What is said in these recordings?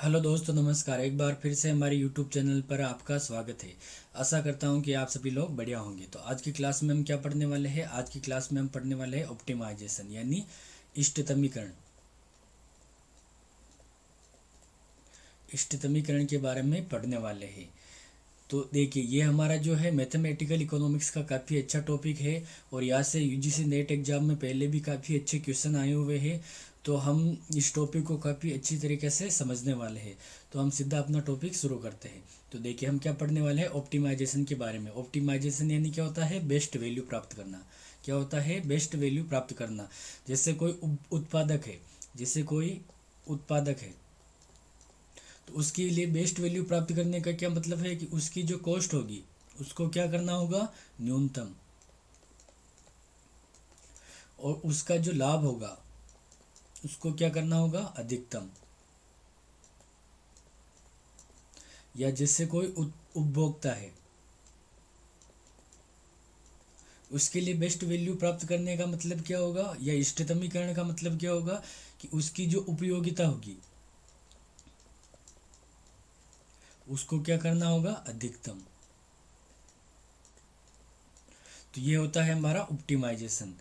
Hello दोस्तों, नमस्कार। एक बार फिर से हमारे यूट्यूब चैनल पर आपका स्वागत है। आशा करता हूं कि आप सभी लोग बढ़िया होंगे। तो आज की क्लास में हम क्या पढ़ने वाले हैं? आज की क्लास में हम पढ़ने वाले हैं ऑप्टिमाइजेशन यानी इष्टतमीकरण। इष्टतमीकरण के बारे में पढ़ने वाले हैं। तो देखिए, ये हमारा जो है मैथमेटिकल इकोनॉमिक्स का काफ़ी अच्छा टॉपिक है और यहाँ से यूजीसी नेट एग्जाम में पहले भी काफ़ी अच्छे क्वेश्चन आए हुए हैं। तो हम इस टॉपिक को काफ़ी अच्छी तरीके से समझने वाले हैं। तो हम सीधा अपना टॉपिक शुरू करते हैं। तो देखिए, हम क्या पढ़ने वाले हैं ऑप्टिमाइजेशन के बारे में। ऑप्टिमाइजेशन यानी क्या होता है? बेस्ट वैल्यू प्राप्त करना। क्या होता है? बेस्ट वैल्यू प्राप्त करना। जैसे कोई उत्पादक है, जैसे कोई उत्पादक है, तो उसके लिए बेस्ट वैल्यू प्राप्त करने का क्या मतलब है कि उसकी जो कॉस्ट होगी उसको क्या करना होगा? न्यूनतम। और उसका जो लाभ होगा उसको क्या करना होगा? अधिकतम। या जैसे कोई उपभोक्ता है, उसके लिए बेस्ट वैल्यू प्राप्त करने का मतलब क्या होगा, या इष्टतमीकरण का मतलब क्या होगा कि उसकी जो उपयोगिता होगी उसको क्या करना होगा? अधिकतम। तो ये होता है हमारा ऑप्टिमाइजेशन।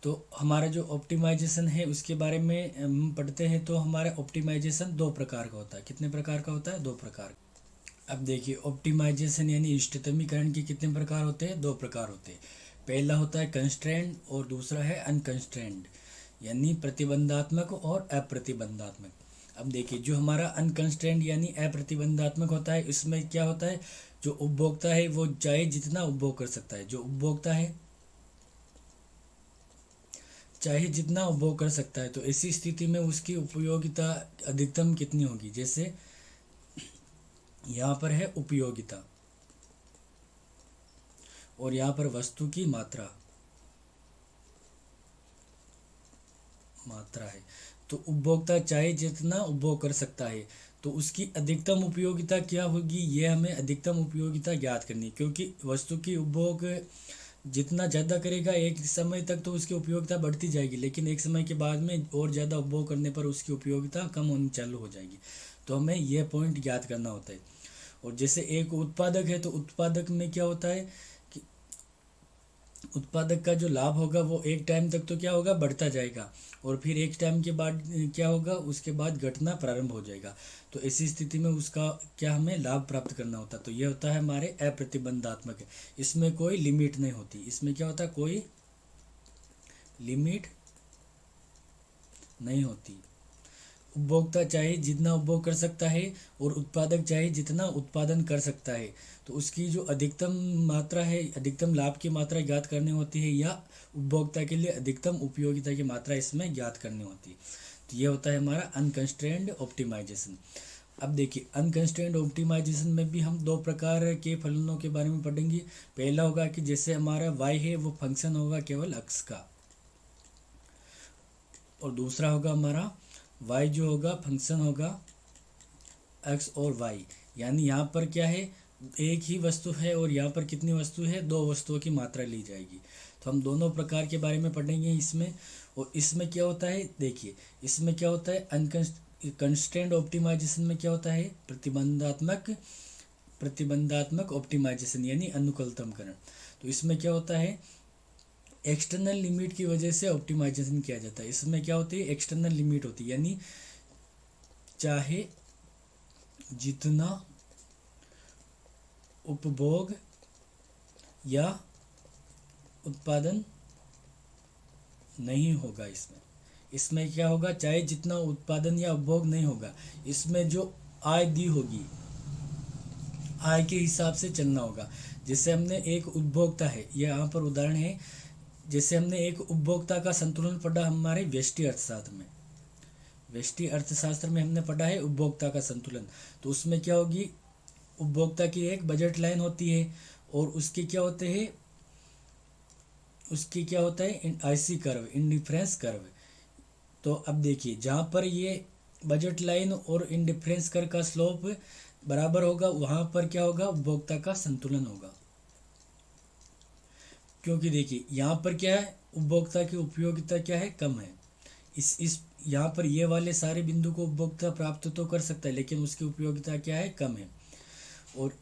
तो हमारा जो ऑप्टिमाइजेशन है उसके बारे में हम पढ़ते हैं। तो हमारा ऑप्टिमाइजेशन दो प्रकार का होता है। कितने प्रकार का होता है? दो प्रकार। अब देखिए, ऑप्टिमाइजेशन यानी इष्टतमीकरण के कितने प्रकार होते हैं? दो प्रकार होते हैं। पहला होता है कंस्ट्रेंड और दूसरा है अनकंस्ट्रेंड, यानी प्रतिबंधात्मक और अप्रतिबंधात्मक। अब देखिए, जो हमारा अनकंस्ट्रेंड यानी अप्रतिबंधात्मक होता है, इसमें क्या होता है? जो उपभोक्ता है वो चाहे जितना उपभोग कर सकता है। जो उपभोक्ता है चाहे जितना उपभोग कर सकता है, तो ऐसी स्थिति में उसकी उपयोगिता अधिकतम कितनी होगी? जैसे यहाँ पर है उपयोगिता और यहाँ पर वस्तु की मात्रा मात्रा है। तो उपभोक्ता चाहे जितना उपभोग कर सकता है, तो उसकी अधिकतम उपयोगिता क्या होगी? ये हमें अधिकतम उपयोगिता ज्ञात करनी है, क्योंकि वस्तु की उपभोग जितना ज़्यादा करेगा एक समय तक तो उसकी उपयोगिता बढ़ती जाएगी, लेकिन एक समय के बाद में और ज़्यादा उपभोग करने पर उसकी उपयोगिता कम होनी चालू हो जाएगी। तो हमें यह पॉइंट ज्ञात करना होता है। और जैसे एक उत्पादक है, तो उत्पादक में क्या होता है कि उत्पादक का जो लाभ होगा वो एक टाइम तक तो क्या होगा? बढ़ता जाएगा, और फिर एक टाइम के बाद क्या होगा? उसके बाद घटना प्रारंभ हो जाएगा। तो ऐसी स्थिति में उसका क्या हमें लाभ प्राप्त करना होता है? तो ये होता है हमारे अप्रतिबंधात्मक है। इसमें कोई लिमिट नहीं होती। इसमें क्या होता है? कोई लिमिट नहीं होती। उपभोक्ता चाहे जितना उपभोग कर सकता है और उत्पादक चाहे जितना उत्पादन कर सकता है। तो उसकी जो अधिकतम मात्रा है, अधिकतम लाभ की मात्रा ज्ञात करनी होती है, या उपभोक्ता के लिए अधिकतम उपयोगिता की मात्रा इसमें ज्ञात करनी होती है। तो ये होता है हमारा अनकंस्ट्रेंड ऑप्टिमाइजेशन। अब देखिए, अनकंस्ट्रेंड ऑप्टिमाइजेशन में भी हम दो प्रकार के फलनों के बारे में पढ़ेंगे। पहला होगा कि जैसे हमारा y है वो फंक्शन होगा केवल अक्ष का, और दूसरा होगा हमारा y जो होगा फंक्शन होगा x और y। यानी यहाँ पर क्या है? एक ही वस्तु है और यहाँ पर कितनी वस्तु है? दो वस्तुओं की मात्रा ली जाएगी। तो हम दोनों प्रकार के बारे में पढ़ेंगे इसमें। और इसमें क्या होता है? देखिए, इसमें क्या होता है? अनकंस्ट्रेंड ऑप्टिमाइजेशन में क्या होता है? प्रतिबंधात्मक प्रतिबंधात्मक ऑप्टिमाइजेशन यानी अनुकूलतमकरण। तो इसमें क्या होता है? एक्सटर्नल लिमिट की वजह से ऑप्टिमाइजेशन किया जाता है। इसमें क्या होती है? एक्सटर्नल लिमिट होती है, यानी चाहे जितना उपभोग या उत्पादन नहीं होगा। इसमें इसमें क्या होगा? चाहे जितना उत्पादन या उपभोग नहीं होगा, इसमें जो आय दी होगी, आय के हिसाब से चलना होगा। जैसे हमने एक उपभोक्ता है, ये यहाँ पर उदाहरण है। जैसे हमने एक उपभोक्ता का संतुलन पढ़ा हमारे व्यष्टि अर्थशास्त्र में। व्यष्टि अर्थशास्त्र में हमने पढ़ा है उपभोक्ता का संतुलन। तो उसमें क्या होगी? उपभोक्ता की एक बजट लाइन होती है और उसके क्या होते हैं? उसकी क्या होता है? IC curve, indifference curve. तो अब देखिए, जहाँ पर ये बजट लाइन और इंडिफरेंस कर्व का स्लोप बराबर होगा, वहाँ पर क्या होगा? उपभोक्ता का संतुलन होगा। क्योंकि देखिए, यहाँ पर क्या है? उपभोक्ता की उपयोगिता क्या है? कम है। इस यहाँ पर ये वाले सारे बिंदु को उपभोक्ता प्राप्त तो कर सकता है, लेकिन उसकी उपयोगिता क्या है, कम है। और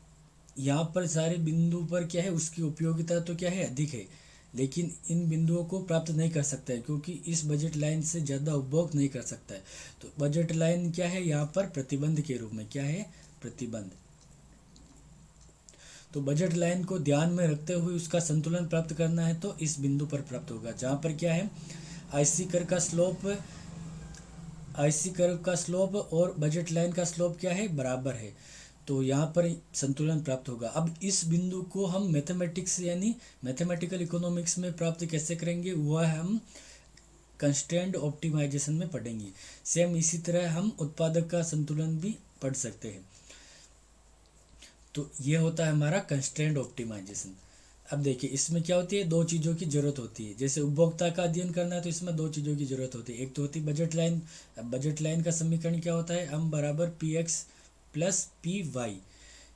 यहाँ पर सारे बिंदु पर क्या है, उसकी उपयोगिता तो क्या है, अधिक है, लेकिन इन बिंदुओं को प्राप्त नहीं कर सकता है, क्योंकि इस बजट लाइन से ज़्यादा उपभोग नहीं कर सकता है। तो बजट लाइन क्या है, यहाँ पर प्रतिबंध के रूप में, क्या है, प्रतिबंध। तो बजट लाइन को ध्यान में रखते हुए उसका संतुलन प्राप्त करना है तो इस बिंदु पर प्राप्त होगा, जहाँ पर क्या है, आईसी कर्व का स्लोप और बजट लाइन का स्लोप क्या है, बराबर है। तो यहाँ पर संतुलन प्राप्त होगा। अब इस बिंदु को हम मैथमेटिक्स यानी मैथमेटिकल इकोनॉमिक्स में प्राप्त कैसे करेंगे, वह हम कंस्ट्रेंट ऑप्टिमाइजेशन में पढ़ेंगे। सेम इसी तरह हम उत्पादक का संतुलन भी पढ़ सकते हैं। तो ये होता है हमारा कंस्ट्रेंट ऑप्टिमाइजेशन। अब देखिए इसमें क्या होती है, दो चीज़ों की ज़रूरत होती है। जैसे उपभोक्ता का अध्ययन करना है तो इसमें दो चीज़ों की ज़रूरत होती है। एक तो होती है बजट लाइन। अब बजट लाइन का समीकरण क्या होता है, m बराबर px प्लस पी वाई,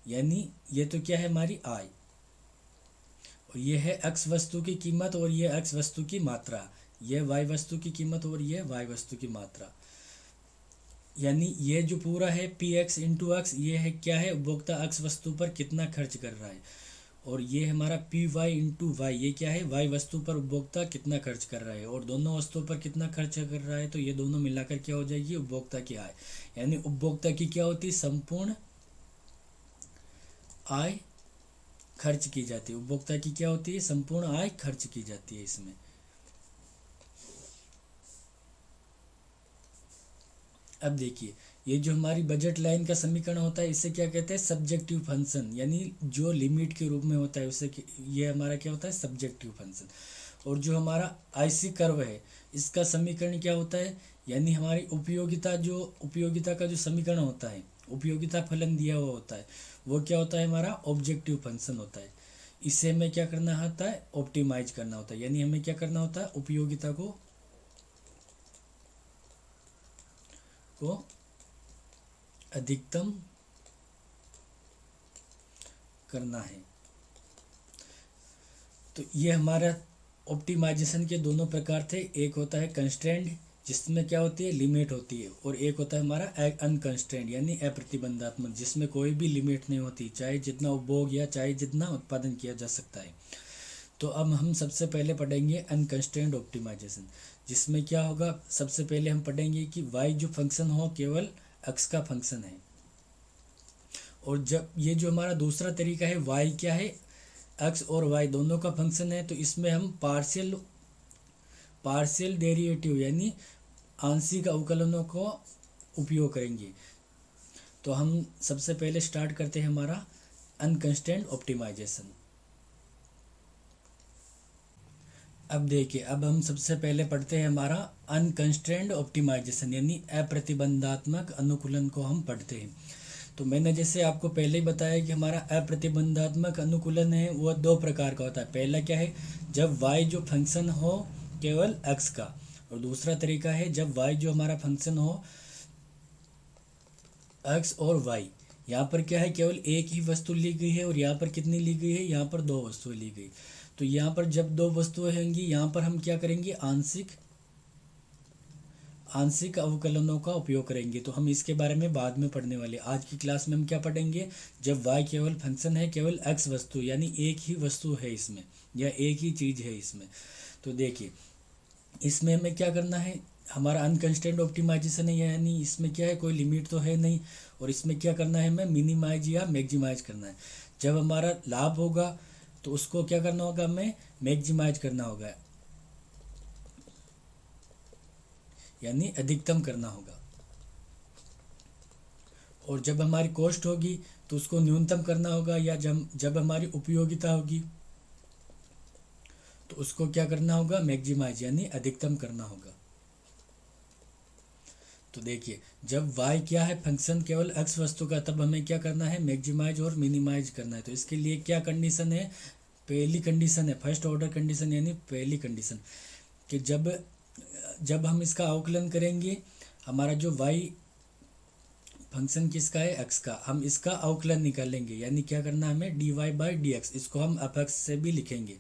यानी ये तो क्या है, हमारी आय, और ये है x वस्तु की कीमत और ये x वस्तु की मात्रा, ये y वस्तु की कीमत और ये y वस्तु की मात्रा। यानी ये जो पूरा है पी एक्स इंटू एक्स, ये है क्या है, उपभोक्ता x वस्तु पर कितना खर्च कर रहा है, और ये हमारा पी वाई इंटू वाई, ये क्या है, y वस्तु पर उपभोक्ता कितना खर्च कर रहा है, और दोनों वस्तुओं पर कितना खर्च कर रहा है, तो ये दोनों मिलाकर क्या हो जाएगी, उपभोक्ता की आय। यानी उपभोक्ता की क्या होती है, संपूर्ण आय खर्च की जाती है। उपभोक्ता की क्या होती है, संपूर्ण आय खर्च की जाती है इसमें। अब देखिए ये जो हमारी बजट लाइन का समीकरण होता है, इसे क्या कहते हैं, सब्जेक्टिव फंक्शन, यानी जो लिमिट के रूप में होता है उसे ये हमारा क्या होता है, सब्जेक्टिव फंक्शन। और जो हमारा आईसी कर्व है, इसका समीकरण क्या होता है, यानी हमारी उपयोगिता का जो समीकरण होता है, उपयोगिता फलन दिया हुआ होता है, वो क्या होता है, हमारा ऑब्जेक्टिव फंक्शन होता है। इसे हमें क्या करना होता है, ऑप्टिमाइज करना होता है। यानी हमें क्या करना होता है, उपयोगिता को अधिकतम करना है। तो ये हमारा ऑप्टिमाइजेशन के दोनों प्रकार थे। एक होता है कंस्ट्रेंट, जिसमें क्या होती है, लिमिट होती है, और एक होता है हमारा अनकंस्ट्रेंट यानी अप्रतिबंधात्मक, जिसमें कोई भी लिमिट नहीं होती, चाहे जितना उपभोग या चाहे जितना उत्पादन किया जा सकता है। तो अब हम सबसे पहले पढ़ेंगे अनकंस्ट्रेंट ऑप्टिमाइजेशन, जिसमें क्या होगा, सबसे पहले हम पढ़ेंगे कि y जो फंक्शन हो केवल x का फंक्शन है। और जब ये जो हमारा दूसरा तरीका है, y क्या है, x और y दोनों का फंक्शन है, तो इसमें हम पार्शियल डेरिवेटिव यानी आंशिक अवकलनों को उपयोग करेंगे। तो हम सबसे पहले स्टार्ट करते हैं हमारा अनकंस्ट्रेंट ऑप्टिमाइजेशन। अब देखिए, अब हम सबसे पहले पढ़ते हैं हमारा अनकंस्ट्रेंट ऑप्टिमाइजेशन, यानी अप्रतिबंधात्मक अनुकूलन को हम पढ़ते हैं। तो मैंने जैसे आपको पहले ही बताया कि हमारा अप्रतिबंधात्मक अनुकूलन है वह दो प्रकार का होता है। पहला क्या है, जब y जो फंक्शन हो केवल x का, और दूसरा तरीका है जब y जो हमारा फंक्शन हो x और y। यहाँ पर क्या है, केवल एक ही वस्तु ली गई है, और यहाँ पर कितनी ली गई है, यहाँ पर दो वस्तुएं ली गई। तो यहाँ पर जब दो वस्तुएं होंगी, यहाँ पर हम क्या करेंगे, आंशिक अवकलनों का उपयोग करेंगे। तो हम इसके बारे में बाद में पढ़ने वाले। आज की क्लास में हम क्या पढ़ेंगे, जब y केवल फंक्शन है, केवल x वस्तु, यानी एक ही वस्तु है इसमें या एक ही चीज़ है इसमें। तो देखिए इसमें हमें क्या करना है, हमारा अनकंस्ट्रेंट ऑप्टिमाइजेशन है, यानी इसमें क्या है, कोई लिमिट तो है नहीं, और इसमें क्या करना है, हमें मिनिमाइज या मैक्सिमाइज करना है। जब हमारा लाभ होगा तो उसको क्या करना होगा, हमें मैक्सिमाइज करना होगा, यानी अधिकतम करना होगा। और जब हमारी कॉस्ट होगी तो उसको न्यूनतम करना होगा, या जब हमारी उपयोगिता होगी तो उसको क्या करना होगा, मैक्सिमाइज यानी अधिकतम करना होगा। तो देखिए जब y क्या है, फंक्शन केवल x वस्तु का, तब हमें क्या करना है, मैक्सिमाइज और मिनिमाइज करना है। तो इसके लिए क्या कंडीशन है, पहली कंडीशन है फर्स्ट ऑर्डर कंडीशन, यानी पहली कंडीशन कि जब हम इसका अवकलन करेंगे, हमारा जो y फंक्शन किसका है, x का, हम इसका अवकलन निकालेंगे, यानी क्या करना है हमें, dy/dx, इसको हम f(x) से भी लिखेंगे।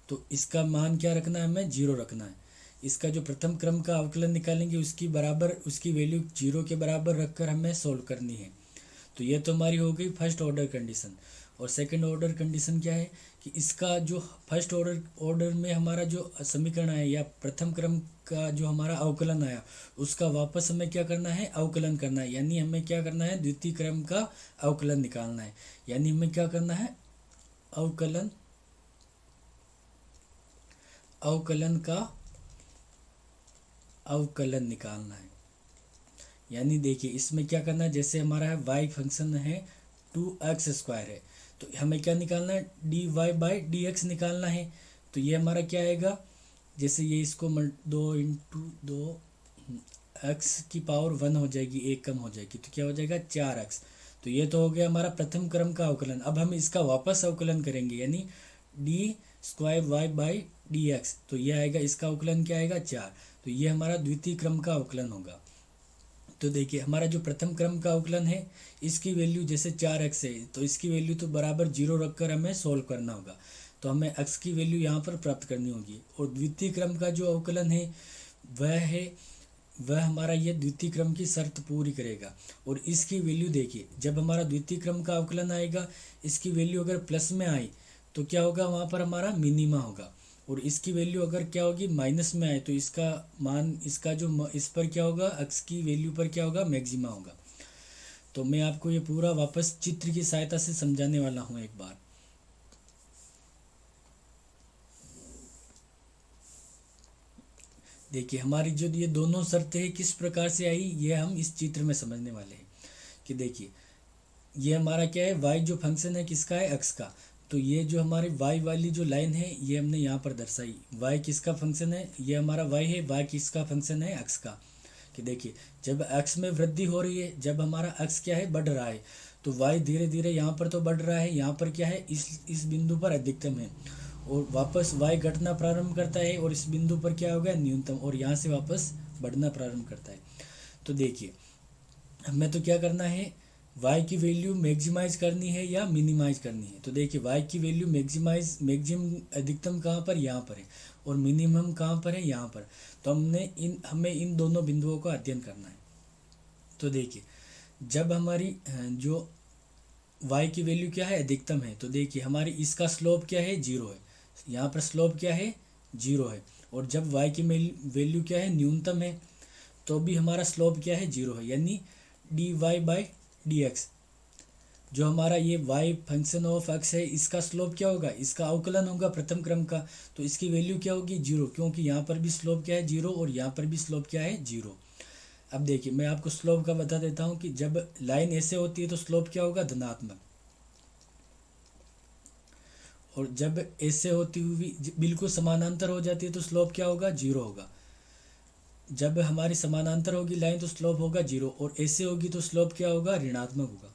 तो इसका मान क्या रखना है, हमें 0 रखना है, इसका जो प्रथम क्रम का अवकलन निकालेंगे उसकी बराबर, उसकी वैल्यू 0 के बराबर रखकर हमें सोल्व करनी है। तो ये तो हमारी हो गई फर्स्ट ऑर्डर कंडीशन। और सेकंड ऑर्डर कंडीशन क्या है कि इसका जो फर्स्ट ऑर्डर में हमारा जो समीकरण आया या प्रथम क्रम का जो हमारा अवकलन आया उसका वापस हमें क्या करना है, अवकलन करना है। यानी हमें क्या करना है, द्वितीय क्रम का अवकलन निकालना है। यानी हमें क्या करना है, अवकलन का अवकलन निकालना है। यानी देखिए इसमें क्या करना है, जैसे हमारा है y फंक्शन है 2x² है, तो हमें क्या निकालना है, dy/dx निकालना है। तो ये हमारा क्या आएगा, जैसे ये इसको 2 × 2 x की पावर 1 हो जाएगी, 1 कम हो जाएगी, तो क्या हो जाएगा 4x। तो ये तो हो गया हमारा प्रथम क्रम का अवकलन। अब हम इसका वापस अवकलन करेंगे, यानी d²y/dx, तो ये आएगा, इसका अवकलन क्या आएगा 4। तो ये हमारा द्वितीय क्रम का अवकलन होगा। तो देखिए हमारा जो प्रथम क्रम का अवकलन है इसकी वैल्यू जैसे 4x है, तो इसकी वैल्यू तो बराबर 0 रखकर हमें सोल्व करना होगा। तो हमें x की वैल्यू यहाँ पर प्राप्त करनी होगी। और द्वितीय क्रम का जो अवकलन है वह हमारा ये द्वितीय क्रम की शर्त पूरी करेगा। और इसकी वैल्यू देखिए, जब हमारा द्वितीय क्रम का अवकलन आएगा इसकी वैल्यू अगर प्लस में आई तो क्या होगा, वहाँ पर हमारा मिनिमा होगा। और इसकी वैल्यू अगर क्या होगी, माइनस में आए तो इसका मान, इसका जो इस पर क्या होगा, x की वैल्यू पर क्या होगा, मैक्सिमा होगा। तो मैं आपको ये पूरा वापस चित्र की सहायता से समझाने वाला हूँ एक बार। देखिए हमारी जो ये दोनों शर्तें किस प्रकार से आई ये हम इस चित्र में समझने वाले हैं। कि देखिए ये हमारा क्या है, y जो फंक्शन है किसका है, x का। तो ये जो हमारी y वाली जो लाइन है ये हमने यहाँ पर दर्शाई। y किसका फंक्शन है, ये हमारा y है, y किसका फंक्शन है, x का। कि देखिए जब x में वृद्धि हो रही है, जब हमारा x क्या है, बढ़ रहा है, तो y धीरे धीरे यहाँ पर तो बढ़ रहा है, यहाँ पर क्या है, इस बिंदु पर अधिकतम है। और वापस y घटना प्रारंभ करता है और इस बिंदु पर क्या होगा, न्यूनतम, और यहाँ से वापस बढ़ना प्रारंभ करता है। तो देखिए हमें तो क्या करना है, y की वैल्यू मैक्सिमाइज करनी है या मिनिमाइज करनी है। तो देखिए y की वैल्यू मैक्सिमम अधिकतम कहाँ पर, यहाँ पर है, और मिनिमम कहाँ पर है, यहाँ पर। तो हमें इन दोनों बिंदुओं का अध्ययन करना है। तो देखिए जब हमारी जो y की वैल्यू क्या है, अधिकतम है, तो देखिए हमारी इसका स्लोप क्या है, 0 है, यहाँ पर स्लोप क्या है, 0 है। और जब y की वैल्यू क्या है, न्यूनतम है, तो भी हमारा स्लोप क्या है, 0 है। यानी dy/dx जो हमारा ये y फंक्शन ऑफ x है इसका स्लोप क्या होगा, इसका अवकलन होगा प्रथम क्रम का। तो इसकी वैल्यू क्या होगी, 0, क्योंकि यहाँ पर भी स्लोप क्या है, 0, और यहाँ पर भी स्लोप क्या है, 0। अब देखिए मैं आपको स्लोप का बता देता हूँ कि जब लाइन ऐसे होती है तो स्लोप क्या होगा, धनात्मक। और जब ऐसे होती हुई बिल्कुल समानांतर हो जाती है तो स्लोप क्या होगा, 0 होगा। जब हमारी समानांतर होगी लाइन तो स्लोप होगा 0, और ऐसे होगी तो स्लोप क्या होगा, ऋणात्मक होगा।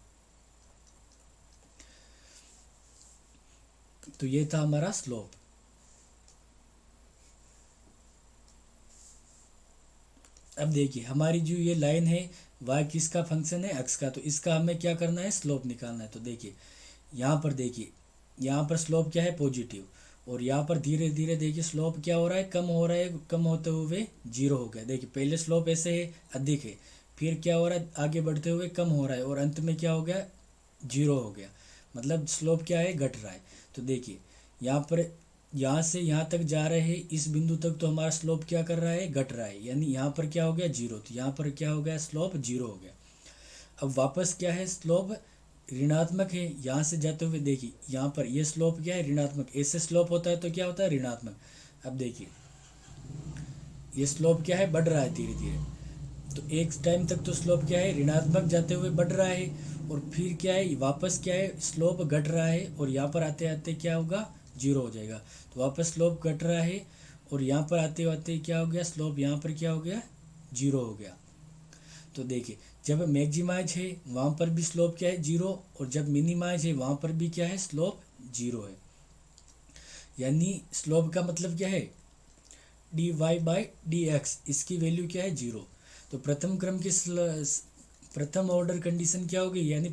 तो ये था हमारा स्लोप। अब देखिए हमारी जो ये लाइन है y किसका फंक्शन है, x का। तो इसका हमें क्या करना है, स्लोप निकालना है। तो देखिए यहाँ पर देखिए, यहाँ पर स्लोप क्या है, पॉजिटिव, और यहाँ पर धीरे धीरे देखिए स्लोप क्या हो रहा है, कम हो रहा है, कम होते हुए 0 हो गया। देखिए पहले स्लोप ऐसे है, अधिक है, फिर क्या हो रहा है, आगे बढ़ते हुए कम हो रहा है, और अंत में क्या हो गया, 0 हो गया। मतलब स्लोप क्या है, घट रहा है। तो देखिए यहाँ पर, यहाँ से यहाँ तक जा रहे हैं, इस बिंदु तक तो हमारा स्लोप क्या कर रहा है, घट रहा है। यानी यहाँ पर क्या हो गया, 0, तो यहाँ पर क्या हो गया, स्लोप 0 हो गया। अब वापस क्या है, स्लोप ऋणात्मक है। यहाँ से जाते हुए देखिए यहाँ पर ये स्लोप क्या है, ऋणात्मक। ऐसे स्लोप होता है तो क्या होता है, ऋणात्मक। अब देखिए ये स्लोप क्या है, बढ़ रहा है धीरे धीरे। तो एक टाइम तक तो स्लोप क्या है, ऋणात्मक जाते हुए बढ़ रहा है, और फिर क्या है, वापस क्या है, स्लोप घट रहा है, और यहाँ पर आते आते क्या होगा, 0 हो जाएगा। तो वापस स्लोप घट रहा है, और यहाँ पर आते आते क्या हो गया, स्लोप यहाँ पर क्या हो गया, 0 हो गया। तो देखिए जब मैक्सिमाइज है वहाँ पर भी स्लोप क्या है, 0, और जब मिनिमाइज है वहाँ पर भी क्या है, स्लोप 0 है। यानी स्लोप का मतलब क्या है, dy/dx, इसकी वैल्यू क्या है, 0। तो प्रथम क्रम की प्रथम ऑर्डर कंडीशन क्या होगी, यानी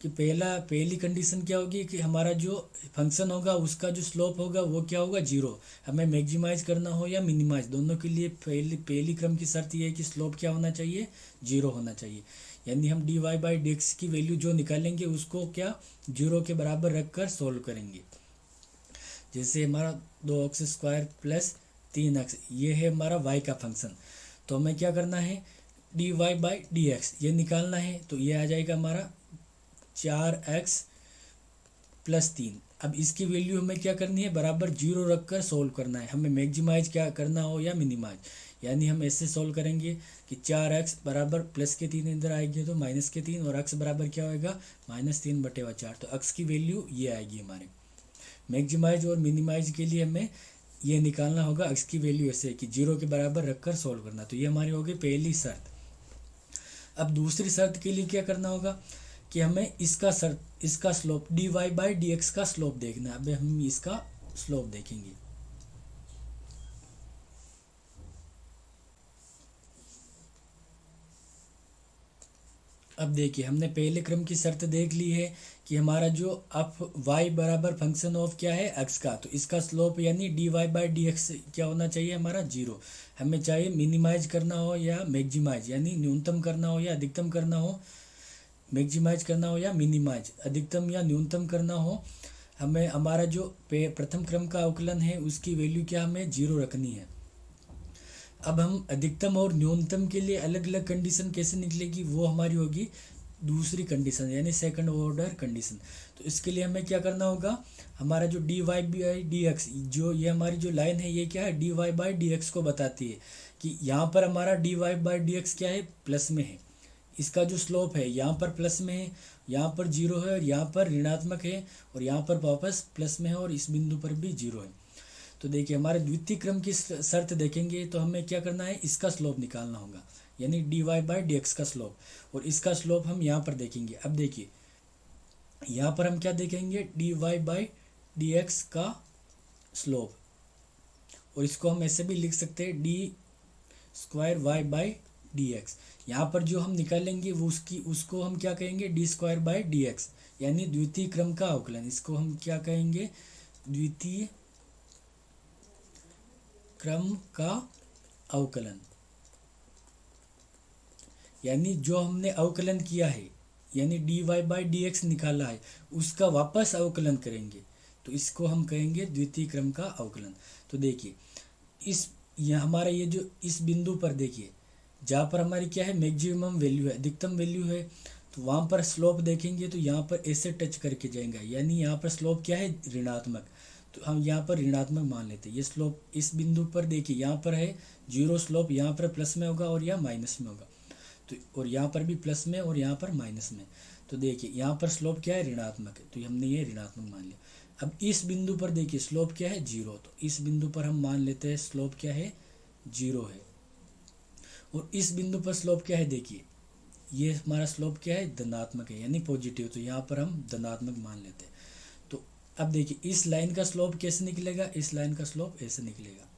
कि पहली कंडीशन क्या होगी कि हमारा जो फंक्शन होगा उसका जो स्लोप होगा वो क्या होगा, जीरो। हमें मैक्सिमाइज करना हो या मिनिमाइज, दोनों के लिए पहली क्रम की शर्त ये है कि स्लोप क्या होना चाहिए, जीरो होना चाहिए। यानी हम d y by d x की वैल्यू जो निकालेंगे उसको क्या जीरो के बराबर रख कर सोल्व करेंगे। जैसे हमारा 2x² प्लस 3x ये है हमारा y का फंक्शन, तो हमें क्या करना है, d y by d x ये निकालना है। तो ये आ जाएगा हमारा 4x प्लस 3। अब इसकी वैल्यू हमें क्या करनी है, बराबर जीरो रख कर सोल्व करना है। हमें मैक्सिमाइज क्या करना हो या मिनिमाइज, यानी हम ऐसे सोल्व करेंगे कि 4x बराबर प्लस के 3 इधर आएगी तो माइनस के 3, और x बराबर क्या होएगा, -3/4। तो x की वैल्यू ये आएगी हमारे। मैक्सिमाइज और मिनिमाइज के लिए हमें ये निकालना होगा, x की वैल्यू ऐसे है कि जीरो के बराबर रख कर सोल्व करना। तो ये हमारी होगी पहली शर्त। अब दूसरी शर्त के लिए क्या करना होगा कि हमें इसका slope d y by d x का स्लोप देखना है। अब हम इसका स्लोप देखेंगे। अब देखिए हमने पहले क्रम की शर्त देख ली है कि हमारा जो अब y बराबर फंक्शन ऑफ क्या है, x का, तो इसका स्लोप यानी d y by d x क्या होना चाहिए, हमारा जीरो। हमें चाहिए मिनिमाइज करना हो या मैक्सिमाइज, यानी न्यूनतम करना हो या अधिकतम करना हो, मैक्सिमाइज करना हो या मिनिमाइज, अधिकतम या न्यूनतम करना हो। हमें हमारा जो प्रथम क्रम का अवकलन है उसकी वैल्यू क्या हमें जीरो रखनी है। अब हम अधिकतम और न्यूनतम के लिए अलग अलग कंडीशन कैसे निकलेगी, वो हमारी होगी दूसरी कंडीशन, यानी सेकंड ऑर्डर कंडीशन। तो इसके लिए हमें क्या करना होगा, हमारा जो d y by d x, जो ये हमारी जो लाइन है ये क्या है, d y by d x को बताती है कि यहाँ पर हमारा d y by d x क्या है, प्लस में है। इसका जो स्लोप है यहाँ पर प्लस में है, यहाँ पर जीरो है, और यहाँ पर ऋणात्मक है, और यहाँ पर वापस प्लस में है, और इस बिंदु पर भी जीरो है। तो देखिए हमारे द्वितीय क्रम की शर्त देखेंगे तो हमें क्या करना है, इसका स्लोप निकालना होगा, यानी d y by d x का स्लोप, और इसका स्लोप हम यहाँ पर देखेंगे। अब देखिए यहाँ पर हम क्या देखेंगे, d y by d x का स्लोप, और इसको हम ऐसे भी लिख सकते हैं d square y by d x. यहाँ पर जो हम निकालेंगे वो उसको हम क्या कहेंगे, D square by d x, यानी द्वितीय क्रम का अवकलन। इसको हम क्या कहेंगे, द्वितीय क्रम का अवकलन। यानी जो हमने अवकलन किया है, यानी d y by d x निकाला है, उसका वापस अवकलन करेंगे, तो इसको हम कहेंगे द्वितीय क्रम का अवकलन। तो देखिए हमारा ये जो इस बिंदु पर देखिए जहाँ पर हमारी क्या है, मैक्सिमम वैल्यू है, अधिकतम वैल्यू है, तो वहाँ पर स्लोप देखेंगे तो यहाँ पर ऐसे टच करके जाएंगे, यानी यहाँ पर स्लोप क्या है, ऋणात्मक। तो हम यहाँ पर ऋणात्मक मान लेते हैं। ये स्लोप इस बिंदु पर देखिए यहाँ पर है जीरो स्लोप, यहाँ पर प्लस में होगा और यहाँ माइनस में होगा, तो और यहाँ पर भी प्लस में और यहाँ पर माइनस में। तो देखिए यहाँ पर स्लोप क्या है, ऋणात्मक है, तो हमने ये ऋणात्मक मान लिया। अब इस बिंदु पर देखिए स्लोप क्या है, जीरो, तो इस बिंदु पर हम मान लेते हैं स्लोप क्या है, जीरो है। और इस बिंदु पर स्लोप क्या है, देखिए ये हमारा स्लोप क्या है, धनात्मक है, यानी पॉजिटिव, तो यहाँ पर हम धनात्मक मान लेते हैं। तो अब देखिए इस लाइन का स्लोप कैसे निकलेगा, इस लाइन का स्लोप ऐसे निकलेगा,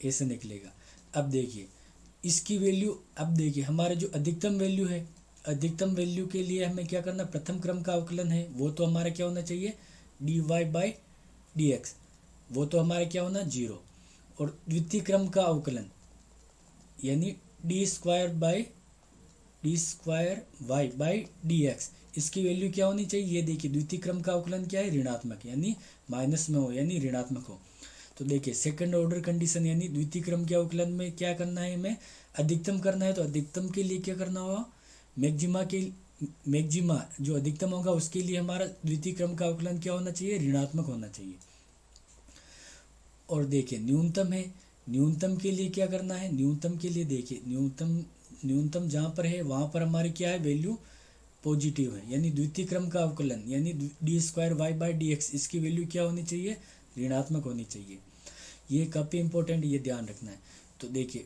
ऐसे निकलेगा। अब देखिए इसकी वैल्यू, अब देखिए हमारे जो अधिकतम वैल्यू है, अधिकतम वैल्यू के लिए हमें क्या करना, प्रथम क्रम का अवकलन है, वो तो हमारा क्या होना चाहिए, d y by d x, वो तो हमारा क्या होना, जीरो। और द्वितीय क्रम का अवकलन यानी d square y by d x, इसकी वैल्यू क्या होनी चाहिए, ये देखिए द्वितीय क्रम का अवकलन क्या है, ऋणात्मक, यानी माइनस में हो, यानी ऋणात्मक हो। तो देखिए सेकंड ऑर्डर कंडीशन, यानी द्वितीय क्रम के अवकलन में क्या करना है, हमें अधिकतम करना है, तो अधिकतम के लिए क्या करना होगा, मैक्सिमा जो अधिकतम होगा उसके लिए हमारा द्वितीय क्रम का अवकलन क्या होना चाहिए, ऋणात्मक होना चाहिए। और देखिए न्यूनतम है, न्यूनतम के लिए क्या करना है, न्यूनतम के लिए देखिए न्यूनतम जहाँ पर है वहाँ पर हमारी क्या है, वैल्यू पॉजिटिव है, यानी द्वितीय क्रम का अवकलन यानी d square y by d x, इसकी वैल्यू क्या होनी चाहिए, ऋणात्मक होनी चाहिए। ये काफ़ी इंपॉर्टेंट, ये ध्यान रखना है। तो देखिए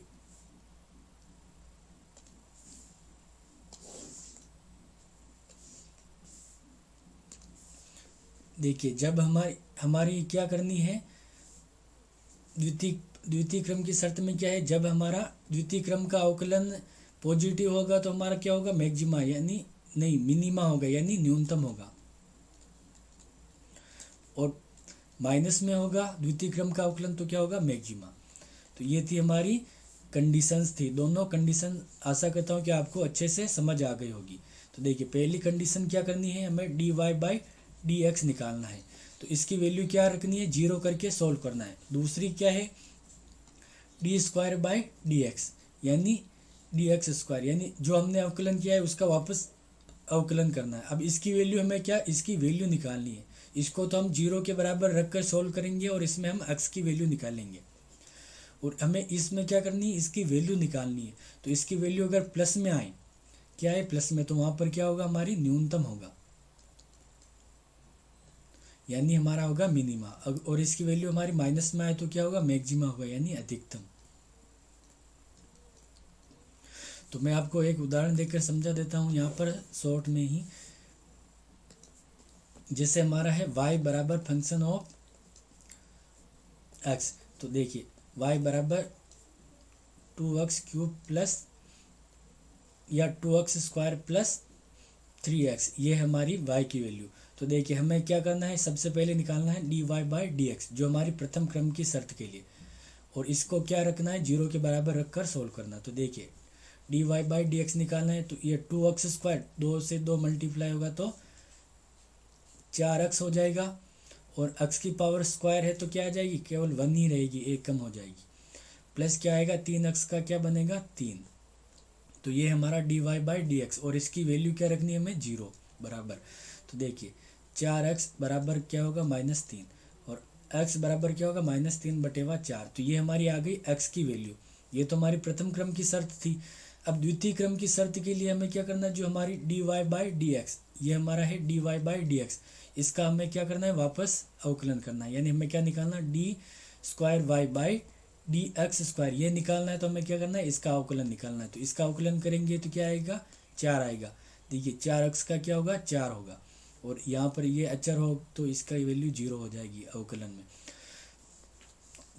जब हमारी क्या करनी है, द्वितीय क्रम की शर्त में क्या है, जब हमारा द्वितीय क्रम का अवकलन पॉजिटिव होगा तो हमारा क्या होगा, मैक्सिमा यानी नहीं मिनिमा होगा यानी न्यूनतम होगा, और माइनस में होगा द्वितीय क्रम का अवकलन तो क्या होगा, मैक्सिमा। तो ये थी हमारी कंडीशंस थी, दोनों कंडीशन आशा करता हूँ कि आपको अच्छे से समझ आ गई होगी। तो देखिए पहली कंडीशन क्या करनी है, हमें dy बाई डी एक्स निकालना है, तो इसकी वैल्यू क्या रखनी है, जीरो करके सोल्व करना है। दूसरी क्या है, d square by d x यानी डी एक्स स्क्वायर यानी जो हमने अवकलन किया है उसका वापस अवकलन करना है। अब इसकी वैल्यू हमें क्या, इसकी वैल्यू निकालनी है। इसको तो हम जीरो के बराबर रख कर सोल्व करेंगे और इसमें हम एक्स की वैल्यू निकालेंगे, और हमें इसमें क्या करनी है, इसकी वैल्यू निकालनी है। तो इसकी वैल्यू अगर प्लस में आए, क्या है प्लस में, तो वहाँ पर क्या होगा, हमारी न्यूनतम होगा यानी हमारा होगा मिनिमा, और इसकी वैल्यू हमारी माइनस में आए तो क्या होगा, मैक्सिमा होगा यानी अधिकतम। तो मैं आपको एक उदाहरण देकर समझा देता हूँ यहाँ पर शॉर्ट में ही। जैसे हमारा है y बराबर फंक्शन ऑफ x, तो देखिए y बराबर 2x क्यूब प्लस या 2x स्क्वायर प्लस 3x, ये है हमारी y की वैल्यू। तो देखिए हमें क्या करना है, सबसे पहले निकालना है dy बाई डी एक्स जो हमारी प्रथम क्रम की शर्त के लिए, और इसको क्या रखना है, जीरो के बराबर रखकर सोल्व करना। तो देखिए dy बाई डी एक्स निकालना है, तो ये 2x स्क्वायर 2 से 2 मल्टीप्लाई होगा तो 4x हो जाएगा, और x की पावर स्क्वायर है तो क्या आ जाएगी, केवल 1 ही रहेगी, एक कम हो जाएगी, प्लस क्या आएगा 3x का क्या बनेगा 3। तो ये हमारा dy बाई डी एक्स, और इसकी वैल्यू क्या रखनी है हमें, जीरो बराबर। तो देखिए 4x बराबर क्या होगा -3, और x बराबर क्या होगा -3/4। तो ये हमारी आ गई x की वैल्यू। ये तो हमारी प्रथम क्रम की शर्त थी। अब द्वितीय क्रम की शर्त के लिए हमें क्या करना है, जो हमारी dy बाई डी एक्स, ये हमारा है dy बाई डी एक्स, इसका हमें क्या करना है, वापस अवकलन करना है। यानी हमें क्या निकालना है, d square y by d x square, ये निकालना है। तो हमें क्या करना है, इसका अवकलन निकालना है। तो इसका अवकलन करेंगे तो क्या आएगा, 4 आएगा। देखिए 4x का क्या होगा, 4 होगा, और यहाँ पर ये अचर हो तो इसका वैल्यू 0 हो जाएगी अवकलन में।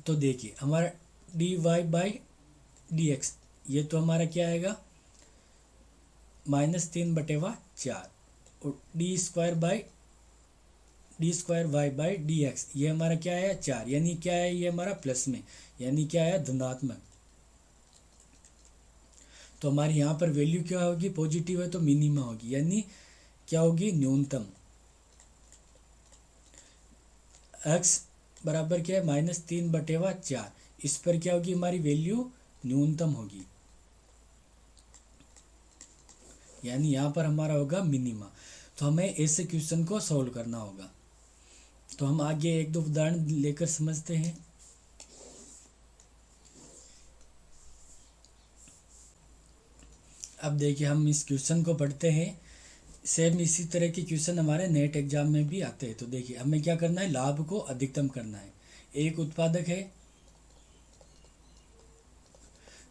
तो देखिए हमारा dy बाई डी एक्स, ये तो हमारा क्या आएगा -3/4, और d square y by d x, ये हमारा क्या है 4, यानी क्या है, ये हमारा प्लस में, यानी क्या है धनात्मक। तो हमारी यहाँ पर वैल्यू क्या होगी, पॉजिटिव है तो मिनिमा होगी, यानी क्या होगी, न्यूनतम। x बराबर क्या है -3/4, इस पर क्या होगी, हमारी वैल्यू न्यूनतम होगी, यानी यहाँ पर हमारा होगा मिनिमा। तो हमें ऐसे क्वेश्चन को सॉल्व करना होगा। तो हम आगे एक दो उदाहरण लेकर समझते हैं। अब देखिए हम इस क्वेश्चन को पढ़ते हैं। सेम इसी तरह के क्वेश्चन हमारे नेट एग्जाम में भी आते हैं। तो देखिए हमें क्या करना है, लाभ को अधिकतम करना है। एक उत्पादक है,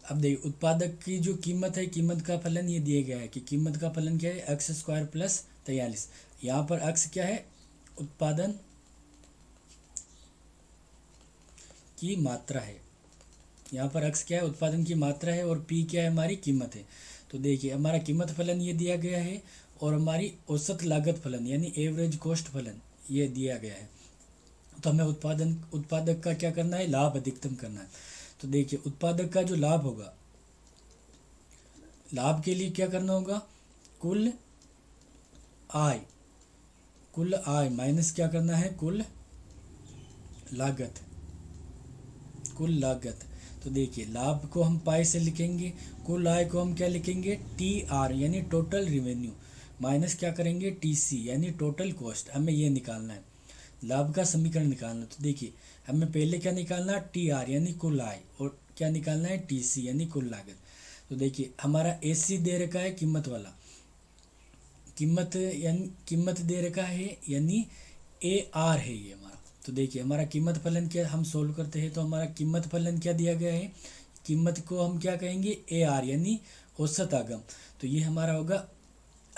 अब देखिए उत्पादक की जो कीमत है, कीमत का फलन ये दिया गया है कि कीमत का फलन क्या है, x स्क्वायर प्लस 43। यहाँ पर x क्या है, उत्पादन की मात्रा है, यहाँ पर x क्या है, उत्पादन की मात्रा है, और p क्या है, हमारी कीमत है। तो देखिए हमारा कीमत फलन ये दिया गया है, और हमारी औसत लागत फलन यानी एवरेज कॉस्ट फलन ये दिया गया है। तो हमें उत्पादक का क्या करना है, लाभ अधिकतम करना है। तो देखिए उत्पादक का जो लाभ होगा, लाभ के लिए क्या करना होगा, कुल आय माइनस क्या करना है, कुल लागत। तो देखिए लाभ को हम पाई से लिखेंगे, कुल आय को हम क्या लिखेंगे, TR यानी टोटल रिवेन्यू, माइनस क्या करेंगे, TC यानी टोटल कॉस्ट। हमें ये निकालना है, लाभ का समीकरण निकालना। तो देखिए हमें पहले क्या निकालना है, TR यानी कुल आय, और क्या निकालना है, TC यानी कुल लागत। तो देखिए हमारा AC दे रखा है, कीमत वाला, कीमत दे रखा है यानी AR है ये हमारा। तो देखिए हमारा कीमत फलन क्या, हम सोल्व करते हैं तो हमारा कीमत फलन क्या दिया गया है, कीमत को हम क्या कहेंगे, AR यानी औसत आगम। तो ये हमारा होगा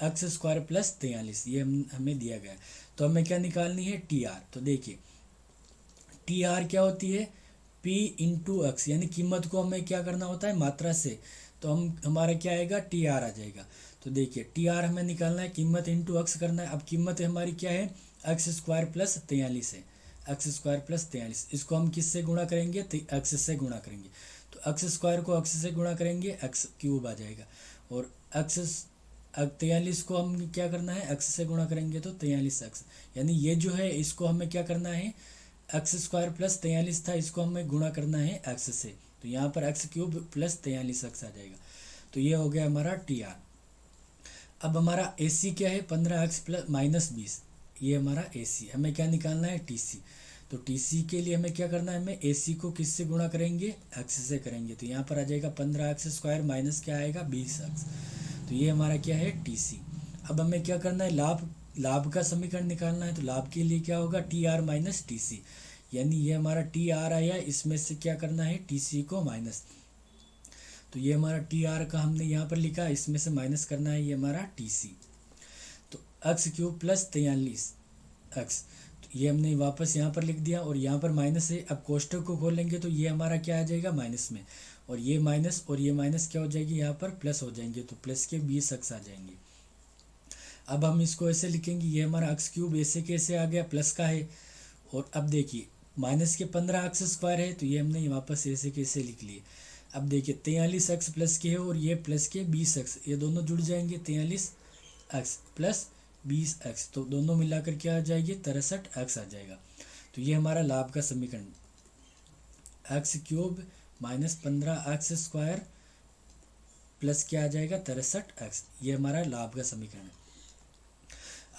x स्क्वायर प्लस 43, ये हमें दिया गया है। तो हमें क्या निकालनी है, TR। तो देखिए TR क्या होती है, P इंटू एक्स, यानी कीमत को हमें क्या करना होता है, मात्रा से। तो तो हमारा क्या आएगा, टी आर आ जाएगा। तो देखिए टी आर हमें निकालना है, कीमत इंटू अक्स करना है। अब कीमत हमारी क्या है, एक्स स्क्वायर प्लस 43 है, एक्स स्क्वायर प्लस 43। इसको हम किससे गुणा करेंगे, तो एक्स से गुणा करेंगे। तो एक्स स्क्वायर को एक्स से गुणा करेंगे, एक्स क्यूब आ जाएगा। और एक्स 43 को हम क्या करना है, एक्स से गुणा करेंगे तो 43 एक्स, यानी ये जो है इसको हमें क्या करना है, एक्स स्क्वायर प्लस 43 था, इसको हमें गुणा करना है एक्स से। तो यहाँ पर एक्स क्यूब प्लस 43 एक्स आ जाएगा। तो ये हो गया हमारा टी आर। अब हमारा ए सी क्या है, 15x प्लस माइनस 20, ये हमारा ए सी। हमें क्या निकालना है, टी सी। तो टी सी के लिए हमें क्या करना है, हमें ए सी को किससे गुणा करेंगे, एक्स से करेंगे। तो यहाँ पर आ जाएगा 15x स्क्वायर माइनस क्या आएगा, 20x। तो ये हमारा क्या है, टी सी। अब हमें क्या करना है, लाभ का समीकरण निकालना है। तो लाभ के लिए क्या होगा, T R minus T C, यानी ये हमारा टी आर आया, इसमें से क्या करना है, टी सी को माइनस। तो ये हमारा टी आर का हमने यहाँ पर लिखा, इसमें से माइनस करना है ये हमारा टी सी। तो एक्स क्यूब प्लस 43 एक्स, तो ये हमने वापस यहाँ पर लिख दिया, और यहाँ पर माइनस है। अब कोष्टक को खोलेंगे तो ये हमारा क्या आ जाएगा, माइनस में, और ये माइनस और ये माइनस क्या हो जाएगी, यहाँ पर प्लस हो जाएंगे। तो प्लस के 20 एक्स आ जाएंगे। अब हम इसको ऐसे लिखेंगे, ये हमारा एक्स क्यूब ऐसे कैसे आ गया, प्लस का है। और अब देखिए माइनस के 15 एक्स स्क्वायर है, तो ये हमने वापस ऐसे कैसे लिख लिए। अब देखिए 43 एक्स प्लस के है, और ये प्लस के 20 एक्स, ये दोनों जुड़ जाएंगे, 43 एक्स प्लस 20 एक्स, तो दोनों मिलाकर क्या आ जाएगी, 63 एक्स आ जाएगा। तो ये हमारा लाभ का समीकरण, x cube minus 15 x square plus क्या आ जाएगा, 63 एक्स, ये हमारा लाभ का समीकरण है।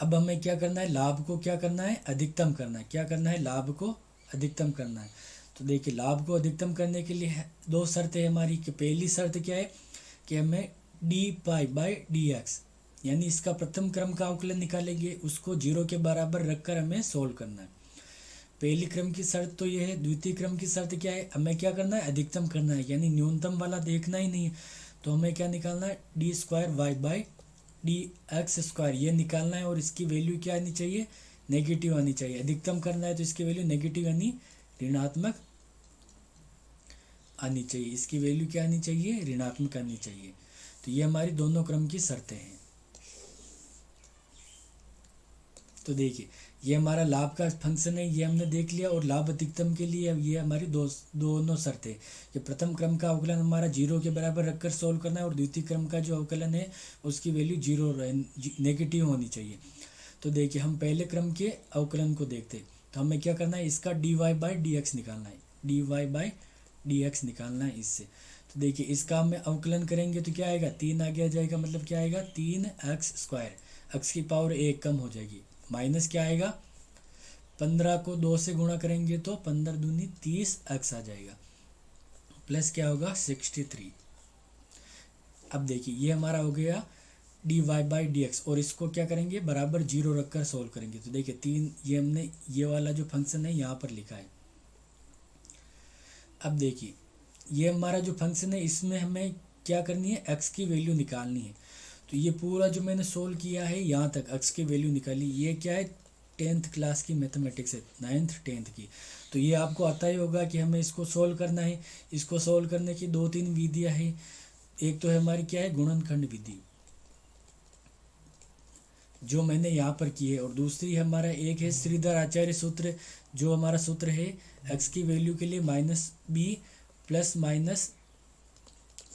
अब हमें क्या करना है, लाभ को क्या करना है, अधिकतम करना है। क्या करना है, लाभ को अधिकतम करना है। तो देखिए लाभ को अधिकतम करने के लिए दो शर्तें हमारी, कि पहली शर्त क्या है, कि हमें D pi by d x, यानी इसका प्रथम क्रम का अवकलन निकालेंगे, उसको 0 के बराबर रखकर हमें सोल्व करना है। पहली क्रम की शर्त तो ये है। द्वितीय क्रम की शर्त क्या है, हमें क्या करना है, अधिकतम करना है, यानी न्यूनतम वाला देखना ही नहीं है। तो हमें क्या निकालना है, d square y by d x square, ये निकालना है। और इसकी वैल्यू क्या आनी चाहिए, नेगेटिव आनी चाहिए। अधिकतम करना है तो इसकी वैल्यू नेगेटिव यानी ऋणात्मक आनी चाहिए। इसकी वैल्यू क्या आनी चाहिए, ऋणात्मक आनी चाहिए। तो ये हमारी दोनों क्रम की शर्तें हैं। तो देखिए ये हमारा लाभ का फंक्शन है, ये हमने देख लिया। और लाभ अधिकतम के लिए ये हमारी दोनों शर्तें, कि प्रथम क्रम का अवकलन हमारा 0 के बराबर रखकर सोल्व करना है, और द्वितीय क्रम का जो अवकलन है उसकी वैल्यू 0 नेगेटिव होनी चाहिए। तो देखिए हम पहले क्रम के अवकलन को देखते, तो हमें क्या करना है, इसका d y by d x निकालना है, d y by d x निकालना है इससे। तो देखिए इसका हमें अवकलन करेंगे तो क्या आएगा, 3 आगे आ जाएगा, मतलब क्या आएगा, 3x स्क्वायर, एक्स की पावर 1 कम हो जाएगी, माइनस क्या आएगा, 15 को 2 से गुणा करेंगे तो 15 दूनी 30 एक्स आ जाएगा, प्लस क्या होगा 63। अब देखिए ये हमारा हो गया d y by d x, और इसको क्या करेंगे, बराबर 0 रखकर सोल्व करेंगे। तो देखिए 3, ये हमने ये वाला जो फंक्शन है यहाँ पर लिखा है। अब देखिए ये हमारा जो फंक्शन है, इसमें हमें क्या करनी है, एक्स की वैल्यू निकालनी है। तो ये पूरा जो मैंने सोल्व किया है यहाँ तक एक्स की वैल्यू निकाली, ये क्या है, 10th क्लास की मैथमेटिक्स है, 9th 10th की। तो ये आपको आता ही होगा कि हमें इसको सोल्व करना है। इसको सोल्व करने की 2-3 विधियाँ हैं। एक तो है हमारी क्या है, गुणनखंड विधि, जो मैंने यहाँ पर की है। और दूसरी हमारा एक है श्रीधर आचार्य सूत्र, जो हमारा सूत्र है एक्स की वैल्यू के लिए -b plus minus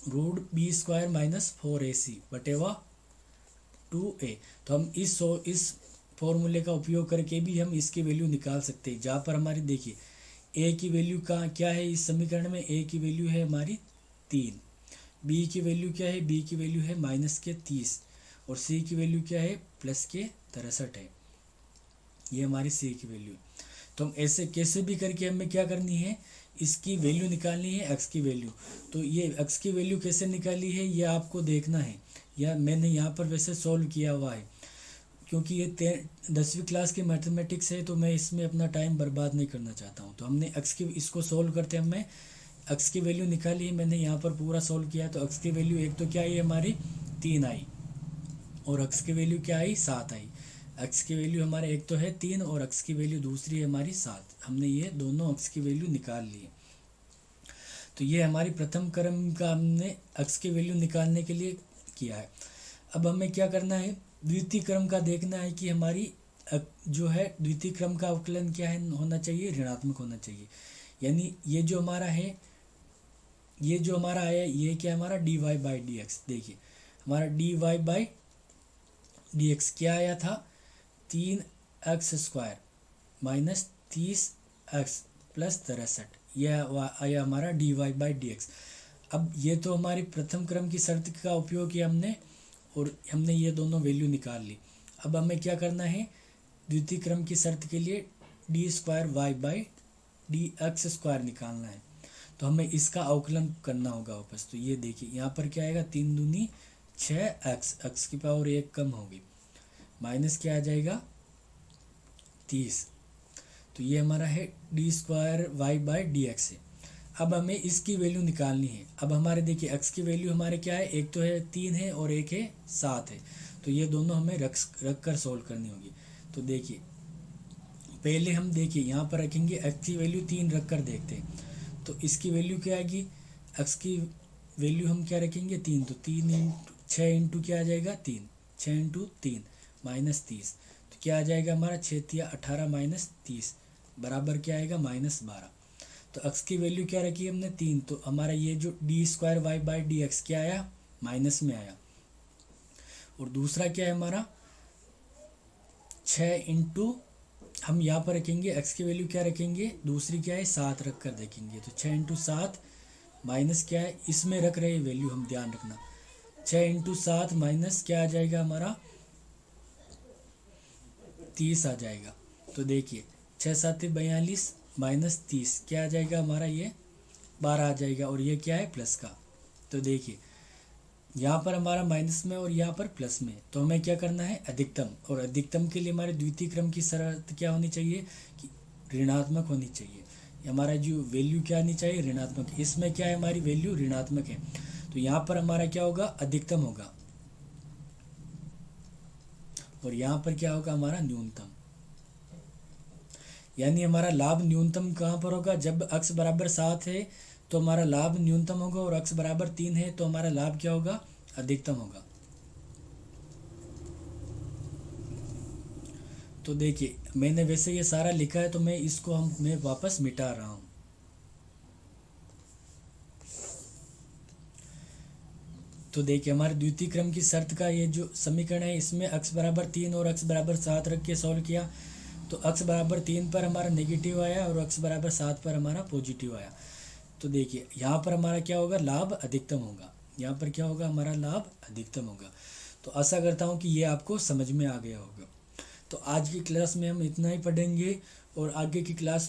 root b square minus 4ac बटेवा 2a। तो हम इस फॉर्मूले का उपयोग करके भी हम इसकी वैल्यू निकाल सकते हैं, जहाँ पर हमारी देखिए a की वैल्यू का क्या है, इस समीकरण में a की वैल्यू है हमारी 3, b की वैल्यू क्या है, b की वैल्यू है -30, और c की वैल्यू क्या है, +63 है। ये हमारी c की वैल्यू। तो हम ऐसे कैसे भी करके हमें क्या करनी है, इसकी वैल्यू निकालनी है, x की वैल्यू। तो ये x की वैल्यू कैसे निकाली है ये आपको देखना है, या मैंने यहाँ पर वैसे सॉल्व किया हुआ है, क्योंकि ये 10वीं क्लास की मैथमेटिक्स है, तो मैं इसमें अपना टाइम बर्बाद नहीं करना चाहता हूँ। तो हमने x की, इसको सॉल्व करते हमने x की वैल्यू निकाली है, मैंने यहाँ पर पूरा सॉल्व किया। तो x की वैल्यू एक तो क्या आई हमारी 3 आई, और x की वैल्यू क्या आई 7 आई। x की वैल्यू हमारे एक तो है 3, और x की वैल्यू दूसरी है हमारी 7। हमने ये दोनों x की वैल्यू निकाल ली है। तो ये हमारी प्रथम क्रम का हमने x की वैल्यू निकालने के लिए किया है। अब हमें क्या करना है, द्वितीय क्रम का देखना है कि हमारी जो है द्वितीय क्रम का अवकलन क्या है, होना चाहिए, ऋणात्मक होना चाहिए। यानी ये जो हमारा है, ये जो हमारा आया ये क्या है हमारा dy/dx। देखिए हमारा dy/dx क्या आया था, 3x² माइनस 30x प्लस 63, यह आया हमारा dy/dx। अब ये तो हमारी प्रथम क्रम की शर्त का उपयोग किया हमने और हमने ये दोनों वैल्यू निकाल ली। अब हमें क्या करना है, द्वितीय क्रम की शर्त के लिए d²y/dx² निकालना है। तो हमें इसका अवकलन करना होगा वापस। तो ये देखिए यहाँ पर क्या आएगा, 3 दूनी 6x, x की पावर 1 कम होगी, माइनस क्या आ जाएगा 30। तो ये हमारा है d²y/dx है। अब हमें इसकी वैल्यू निकालनी है। अब हमारे देखिए x की वैल्यू हमारे क्या है, एक तो है 3 है और एक है 7 है। तो ये दोनों हमें रख कर सोल्व करनी होगी। तो देखिए पहले हम देखिए यहाँ पर रखेंगे x की वैल्यू 3 रख कर देखते हैं। तो इसकी वैल्यू क्या आएगी, x की वैल्यू हम क्या रखेंगे 3, तो 6 इंटू क्या आ जाएगा 3, 6 इंटू 3 माइनस 30। तो क्या आ जाएगा हमारा 6×3=18 माइनस 30 बराबर क्या आएगा -12। तो x की वैल्यू क्या रखी हमने 3, तो हमारा ये जो d²y/dx क्या आया, माइनस में आया। और दूसरा क्या है हमारा 6 इंटू, हम यहाँ पर रखेंगे x की वैल्यू क्या रखेंगे, दूसरी क्या है 7 रख कर देखेंगे। तो 6 इंटू 7 माइनस क्या है, इसमें रख रहे वैल्यू हम ध्यान रखना, 6 इंटू 7 माइनस क्या आ जाएगा हमारा 30 आ जाएगा। तो देखिए 6×7=42 माइनस 30 क्या आ जाएगा हमारा, ये 12 आ जाएगा और ये क्या है प्लस का। तो देखिए यहाँ पर हमारा माइनस में और यहाँ पर प्लस में। तो हमें क्या करना है, अधिकतम, और अधिकतम के लिए हमारे द्वितीय क्रम की शर्त क्या होनी चाहिए कि ऋणात्मक होनी चाहिए। हमारा जो वैल्यू क्या आनी चाहिए, ऋणात्मक। इसमें क्या है हमारी वैल्यू ऋणात्मक है, तो यहाँ पर हमारा क्या होगा, अधिकतम होगा, और यहाँ पर क्या होगा हमारा न्यूनतम। यानी हमारा लाभ न्यूनतम कहाँ पर होगा, जब x बराबर 7 है तो हमारा लाभ न्यूनतम होगा, और x बराबर 3 है तो हमारा लाभ क्या होगा, अधिकतम होगा। तो देखिए मैंने वैसे ये सारा लिखा है, तो मैं इसको मैं वापस मिटा रहा हूँ। तो देखिए हमारे द्वितीय क्रम की शर्त का ये जो समीकरण है, इसमें x बराबर 3 और x बराबर 7 रख के सॉल्व किया। तो x बराबर 3 पर हमारा नेगेटिव आया और x बराबर 7 पर हमारा पॉजिटिव आया। तो देखिए यहाँ पर हमारा क्या होगा, लाभ अधिकतम होगा। यहाँ पर क्या होगा, हमारा लाभ अधिकतम होगा। तो आशा करता हूँ कि ये आपको समझ में आ गया होगा। तो आज की क्लास में हम इतना ही पढ़ेंगे, और आगे की क्लास